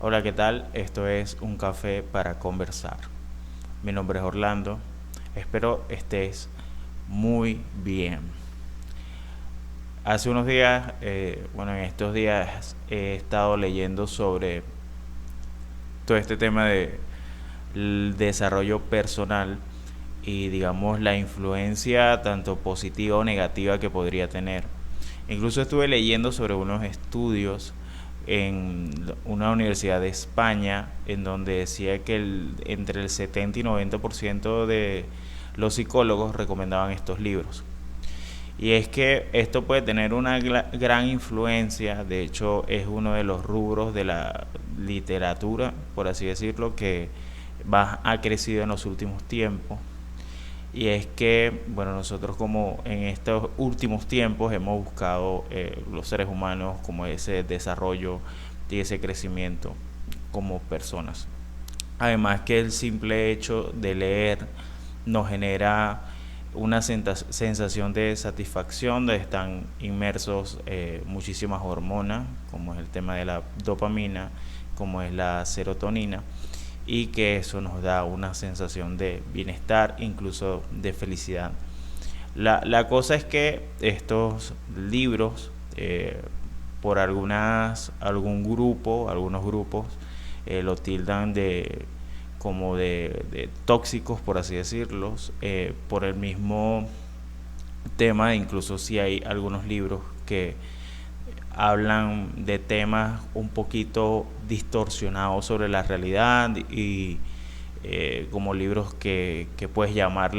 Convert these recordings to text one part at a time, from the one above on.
Hola, ¿qué tal? Esto es Un Café para Conversar. Mi nombre es Orlando. Espero estés muy bien. Hace unos días, en estos días he estado leyendo sobre todo este tema de el desarrollo personal y digamos la influencia tanto positiva o negativa que podría tener. Incluso estuve leyendo sobre unos estudios en una universidad de España en donde decía que entre el 70 y 90% de los psicólogos recomendaban estos libros. Y es que esto puede tener una gran influencia, de hecho es uno de los rubros de la literatura, por así decirlo, que más ha crecido en los últimos tiempos. Y es que, bueno, nosotros como en estos últimos tiempos hemos buscado los seres humanos como ese desarrollo y ese crecimiento como personas. Además que el simple hecho de leer nos genera una sensación de satisfacción, donde están inmersos muchísimas hormonas, como es el tema de la dopamina, como es la serotonina, y que eso nos da una sensación de bienestar, incluso de felicidad. La cosa es que estos libros, por algunos grupos, lo tildan de como de tóxicos, por así decirlo, por el mismo tema. Incluso si hay algunos libros que hablan de temas un poquito distorsionados sobre la realidad y como libros que puedes llamar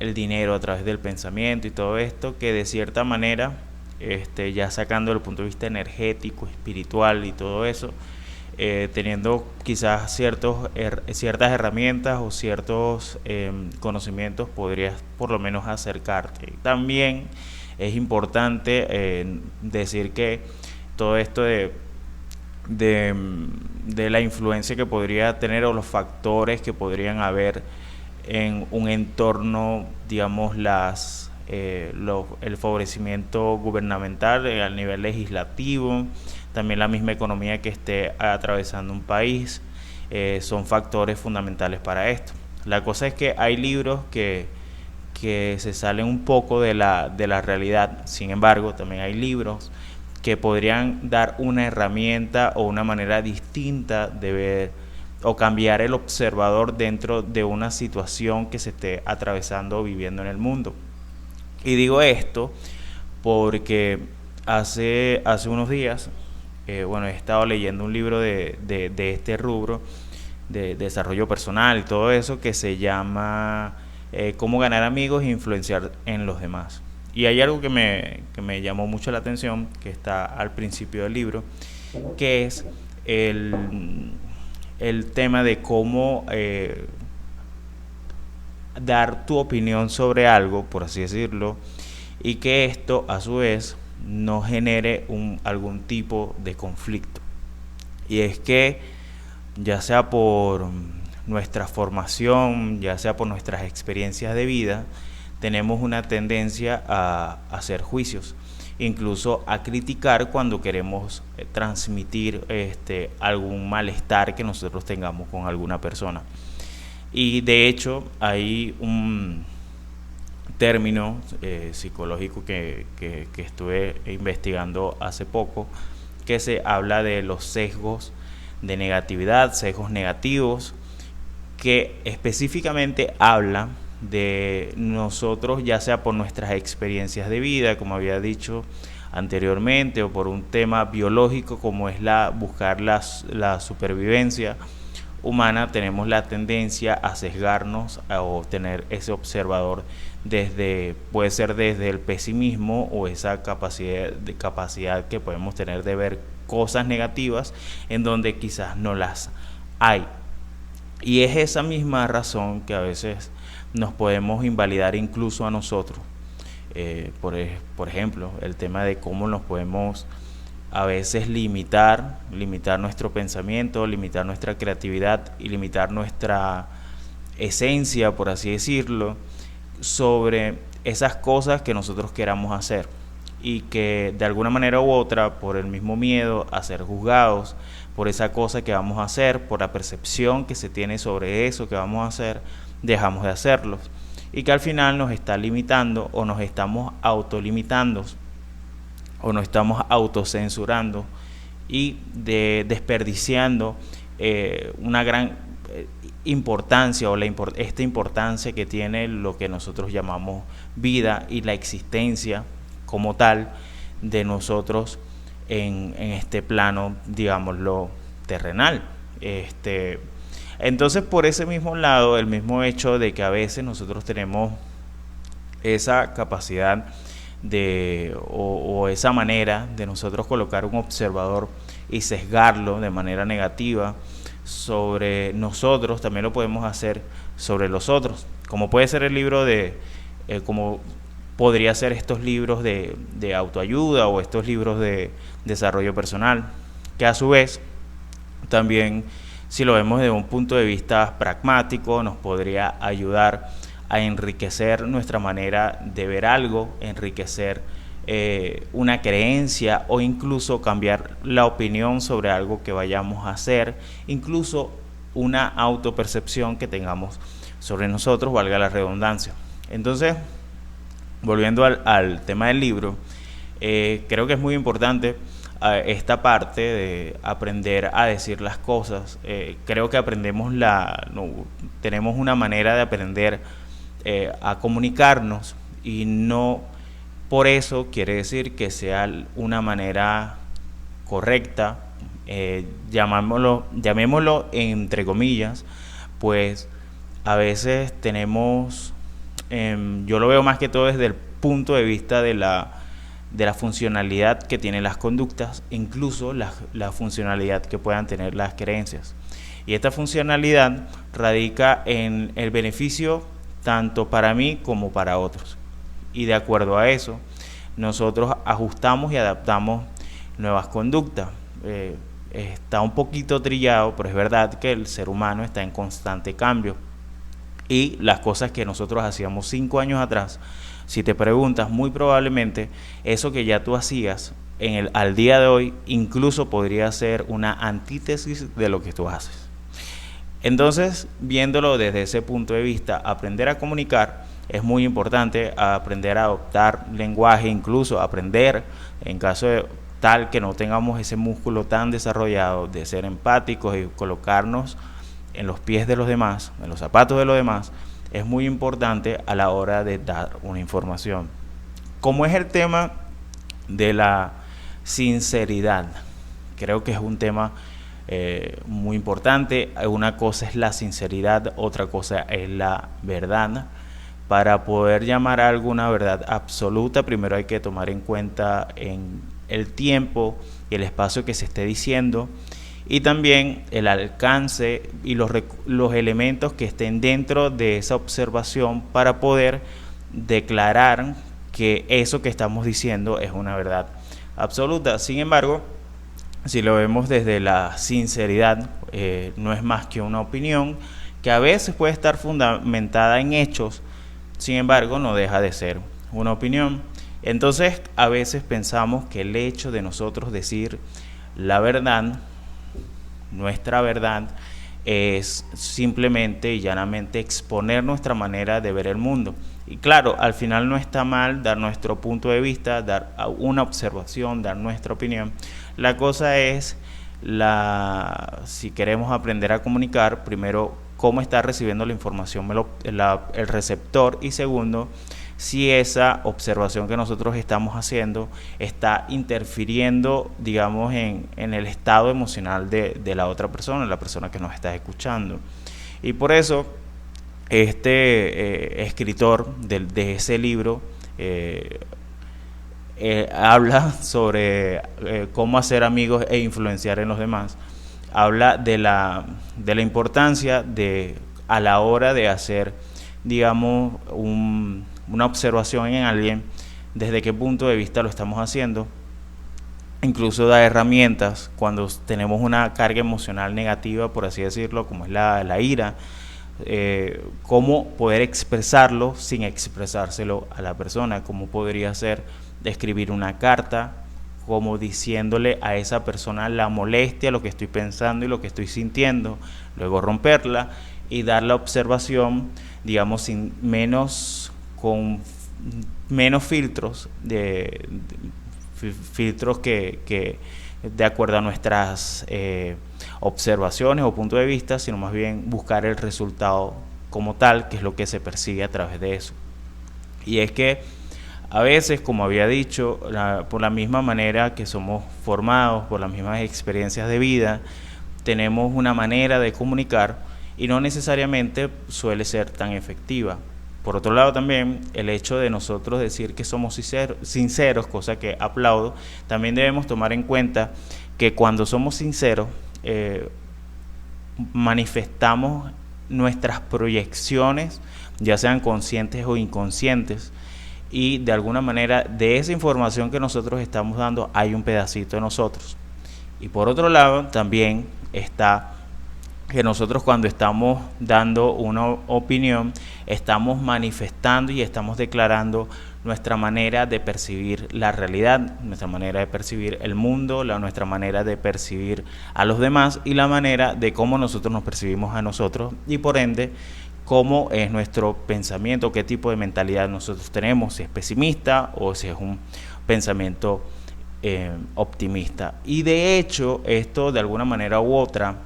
el dinero a través del pensamiento y todo esto, que de cierta manera, ya sacando el punto de vista energético, espiritual y todo eso, teniendo quizás ciertas herramientas o ciertos conocimientos, podrías por lo menos acercarte. También es importante decir que todo esto de, de la influencia que podría tener o los factores que podrían haber en un entorno, digamos, el favorecimiento gubernamental a nivel legislativo, también la misma economía que esté atravesando un país, son factores fundamentales para esto. La cosa es que hay libros que se salen un poco de la realidad. Sin embargo, también hay libros que podrían dar una herramienta o una manera distinta de ver o cambiar el observador dentro de una situación que se esté atravesando o viviendo en el mundo. Y digo esto porque hace unos días, he estado leyendo un libro de este rubro, de desarrollo personal y todo eso, que se llama Cómo ganar amigos e influenciar en los demás. Y hay algo que me llamó mucho la atención, que está al principio del libro, que es el tema de cómo dar tu opinión sobre algo, por así decirlo, y que esto a su vez no genere algún tipo de conflicto. Y es que ya sea por nuestra formación, ya sea por nuestras experiencias de vida, tenemos una tendencia a hacer juicios, incluso a criticar cuando queremos transmitir algún malestar que nosotros tengamos con alguna persona. Y de hecho hay un término psicológico que estuve investigando hace poco, que se habla de los sesgos de negatividad, sesgos negativos, que específicamente habla de nosotros, ya sea por nuestras experiencias de vida, como había dicho anteriormente, o por un tema biológico como es buscar la supervivencia humana. Tenemos la tendencia a sesgarnos o tener ese observador puede ser desde el pesimismo o esa capacidad que podemos tener de ver cosas negativas en donde quizás no las hay. Y es esa misma razón que a veces nos podemos invalidar incluso a nosotros. Por ejemplo, el tema de cómo nos podemos a veces limitar nuestro pensamiento, limitar nuestra creatividad y limitar nuestra esencia, por así decirlo, sobre esas cosas que nosotros queramos hacer. y que de alguna manera u otra, por el mismo miedo a ser juzgados, por esa cosa que vamos a hacer, por la percepción que se tiene sobre eso que vamos a hacer, dejamos de hacerlos. Y que al final nos está limitando o nos estamos autolimitando o nos estamos autocensurando y desperdiciando una gran importancia o esta importancia que tiene lo que nosotros llamamos vida y la existencia como tal de nosotros en este plano, digámoslo, terrenal. Entonces, por ese mismo lado, el mismo hecho de que a veces nosotros tenemos esa capacidad o esa manera de nosotros colocar un observador y sesgarlo de manera negativa sobre nosotros, también lo podemos hacer sobre los otros, como puede ser el libro como podría ser estos libros de autoayuda o estos libros de desarrollo personal, que a su vez también, si lo vemos desde un punto de vista pragmático, nos podría ayudar a enriquecer nuestra manera de ver algo, enriquecer una creencia o incluso cambiar la opinión sobre algo que vayamos a hacer, incluso una autopercepción que tengamos sobre nosotros, valga la redundancia. Entonces, volviendo al tema del libro, creo que es muy importante esta parte de aprender a decir las cosas. Creo que tenemos una manera de aprender a comunicarnos y no por eso quiere decir que sea una manera correcta, llamémoslo entre comillas, pues a veces tenemos, yo lo veo más que todo desde el punto de vista de la funcionalidad que tienen las conductas, incluso la funcionalidad que puedan tener las creencias. Y esta funcionalidad radica en el beneficio tanto para mí como para otros. Y de acuerdo a eso, nosotros ajustamos y adaptamos nuevas conductas. Está un poquito trillado, pero es verdad que el ser humano está en constante cambio. Y las cosas que nosotros hacíamos 5 años atrás, si te preguntas, muy probablemente eso que ya tú hacías al día de hoy, incluso podría ser una antítesis de lo que tú haces. Entonces, viéndolo desde ese punto de vista, aprender a comunicar es muy importante, aprender a adoptar lenguaje, incluso aprender, en caso de tal que no tengamos ese músculo tan desarrollado, de ser empáticos y colocarnos en los pies de los demás, en los zapatos de los demás, es muy importante a la hora de dar una información. Como es el tema de la sinceridad, creo que es un tema muy importante. Una cosa es la sinceridad, otra cosa es la verdad. Para poder llamar a algo una verdad absoluta, primero hay que tomar en cuenta en el tiempo y el espacio que se esté diciendo, y también el alcance y los elementos que estén dentro de esa observación para poder declarar que eso que estamos diciendo es una verdad absoluta. Sin embargo, si lo vemos desde la sinceridad, no es más que una opinión que a veces puede estar fundamentada en hechos. Sin embargo, no deja de ser una opinión. Entonces, a veces pensamos que el hecho de nosotros decir la verdad, nuestra verdad, es simplemente y llanamente exponer nuestra manera de ver el mundo. Y claro, al final no está mal dar nuestro punto de vista, dar una observación, dar nuestra opinión. La cosa es, si queremos aprender a comunicar, primero, cómo está recibiendo la información el receptor, y segundo, si esa observación que nosotros estamos haciendo está interfiriendo, digamos, en el estado emocional de la otra persona, la persona que nos está escuchando. Y por eso este escritor de ese libro habla sobre cómo hacer amigos e influenciar en los demás. Habla de la importancia a la hora de hacer, digamos, una observación en alguien, desde qué punto de vista lo estamos haciendo. Incluso da herramientas cuando tenemos una carga emocional negativa, por así decirlo, como es la ira, cómo poder expresarlo sin expresárselo a la persona, cómo podría ser de escribir una carta, como diciéndole a esa persona la molestia, lo que estoy pensando y lo que estoy sintiendo, luego romperla y dar la observación, digamos, con menos filtros, filtros que de acuerdo a nuestras observaciones o puntos de vista, sino más bien buscar el resultado como tal, que es lo que se persigue a través de eso. Y es que a veces, como había dicho, por la misma manera que somos formados, por las mismas experiencias de vida, tenemos una manera de comunicar y no necesariamente suele ser tan efectiva. Por otro lado también, el hecho de nosotros decir que somos sinceros, cosa que aplaudo, también debemos tomar en cuenta que cuando somos sinceros, manifestamos nuestras proyecciones, ya sean conscientes o inconscientes, y de alguna manera de esa información que nosotros estamos dando hay un pedacito de nosotros. Y por otro lado también está que nosotros cuando estamos dando una opinión estamos manifestando y estamos declarando nuestra manera de percibir la realidad, nuestra manera de percibir el mundo, nuestra manera de percibir a los demás y la manera de cómo nosotros nos percibimos a nosotros y por ende cómo es nuestro pensamiento, qué tipo de mentalidad nosotros tenemos, si es pesimista o si es un pensamiento optimista. Y de hecho esto de alguna manera u otra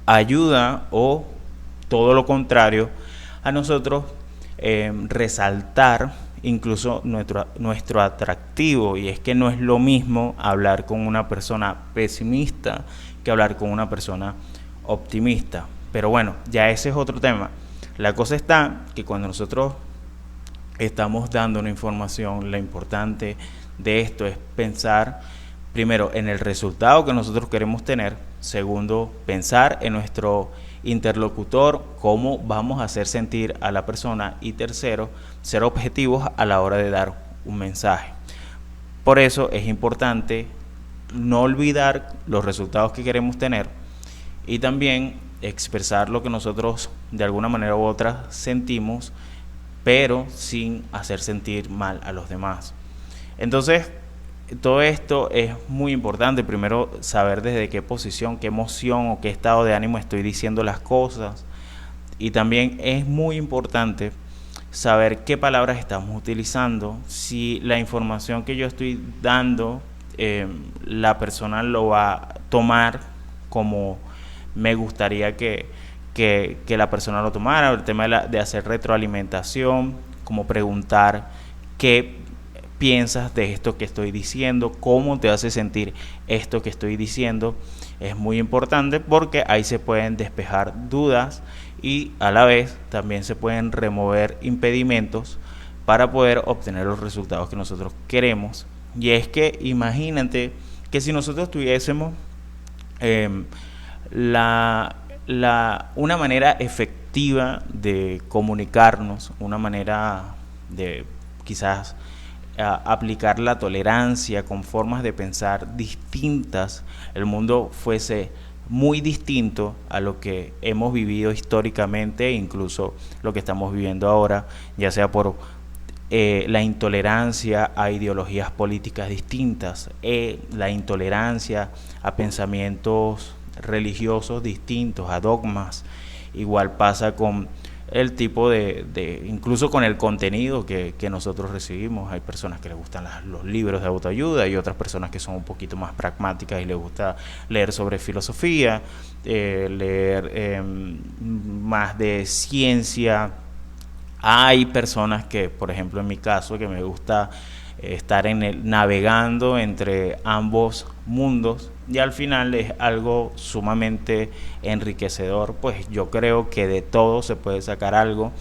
ayuda o todo lo contrario a nosotros resaltar incluso nuestro atractivo, y es que no es lo mismo hablar con una persona pesimista que hablar con una persona optimista. Pero bueno, ya ese es otro tema. La cosa está que cuando nosotros estamos dando una información, lo importante de esto es pensar primero en el resultado que nosotros queremos tener, segundo, pensar en nuestro interlocutor, cómo vamos a hacer sentir a la persona y tercero, ser objetivos a la hora de dar un mensaje. Por eso es importante no olvidar los resultados que queremos tener y también expresar lo que nosotros de alguna manera u otra sentimos, pero sin hacer sentir mal a los demás. Entonces, todo esto es muy importante. Primero, saber desde qué posición, qué emoción o qué estado de ánimo estoy diciendo las cosas. Y también es muy importante saber qué palabras estamos utilizando. Si la información que yo estoy dando, la persona lo va a tomar como me gustaría que la persona lo tomara. El tema de hacer retroalimentación, como preguntar qué piensas de esto que estoy diciendo, cómo te hace sentir esto que estoy diciendo, es muy importante porque ahí se pueden despejar dudas y a la vez también se pueden remover impedimentos para poder obtener los resultados que nosotros queremos. Y es que imagínate que si nosotros tuviésemos una manera efectiva de comunicarnos, una manera de quizás aplicar la tolerancia con formas de pensar distintas, el mundo fuese muy distinto a lo que hemos vivido históricamente, incluso lo que estamos viviendo ahora, ya sea por la intolerancia a ideologías políticas distintas, la intolerancia a pensamientos religiosos distintos, a dogmas. Igual pasa con el tipo incluso con el contenido que nosotros recibimos. Hay personas que les gustan los libros de autoayuda y otras personas que son un poquito más pragmáticas y les gusta leer sobre filosofía, leer más de ciencia. Hay personas que, por ejemplo en mi caso, que me gusta estar navegando entre ambos mundos y al final es algo sumamente enriquecedor. Pues yo creo que de todo se puede sacar algo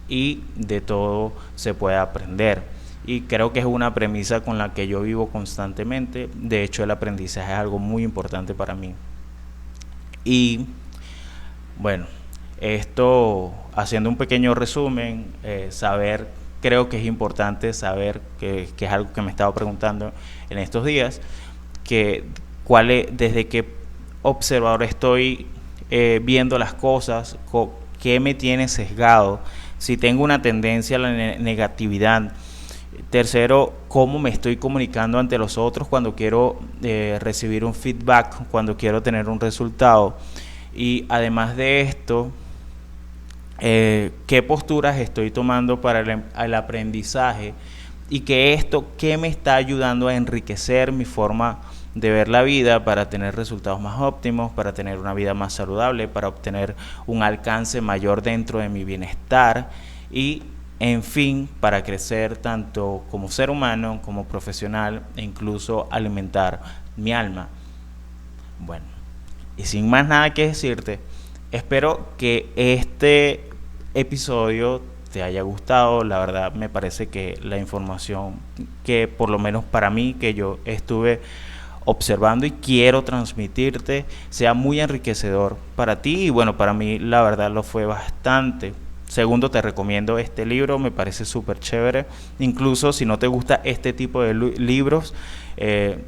y de todo se puede aprender, y creo que es una premisa con la que yo vivo constantemente. De hecho, el aprendizaje es algo muy importante para mí. Y bueno, esto haciendo un pequeño resumen, creo que es importante saber, que es algo que me he estado preguntando en estos días, que desde qué observador estoy viendo las cosas, qué me tiene sesgado, si tengo una tendencia a la negatividad, Tercero, cómo me estoy comunicando ante los otros cuando quiero recibir un feedback, cuando quiero tener un resultado. Y además de esto, qué posturas estoy tomando para el aprendizaje y que esto, qué me está ayudando a enriquecer mi forma de ver la vida para tener resultados más óptimos, para tener una vida más saludable, para obtener un alcance mayor dentro de mi bienestar y, en fin, para crecer tanto como ser humano, como profesional e incluso alimentar mi alma. Bueno, y sin más nada que decirte, espero que este episodio te haya gustado. La verdad me parece que la información que por lo menos para mí, que yo estuve observando y quiero transmitirte, sea muy enriquecedor para ti y bueno, para mí la verdad lo fue bastante. Segundo, te recomiendo este libro, me parece súper chévere. Incluso si no te gusta este tipo de libros,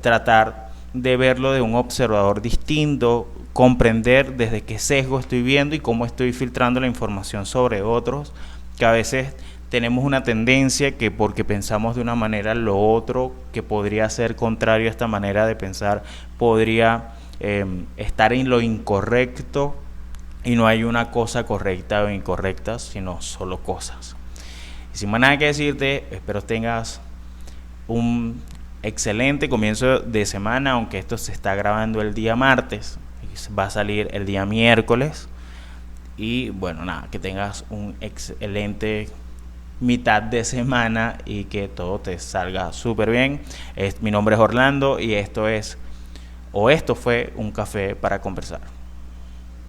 tratar de verlo de un observador distinto, comprender desde qué sesgo estoy viendo y cómo estoy filtrando la información sobre otros, que a veces tenemos una tendencia que porque pensamos de una manera, lo otro que podría ser contrario a esta manera de pensar podría estar en lo incorrecto, y no hay una cosa correcta o incorrecta, sino solo cosas. Y sin más nada que decirte, espero tengas un excelente comienzo de semana, aunque esto se está grabando el día martes, va a salir el día miércoles. Y bueno, nada, que tengas un excelente mitad de semana y que todo te salga súper bien. Mi nombre es Orlando y esto fue un café para conversar.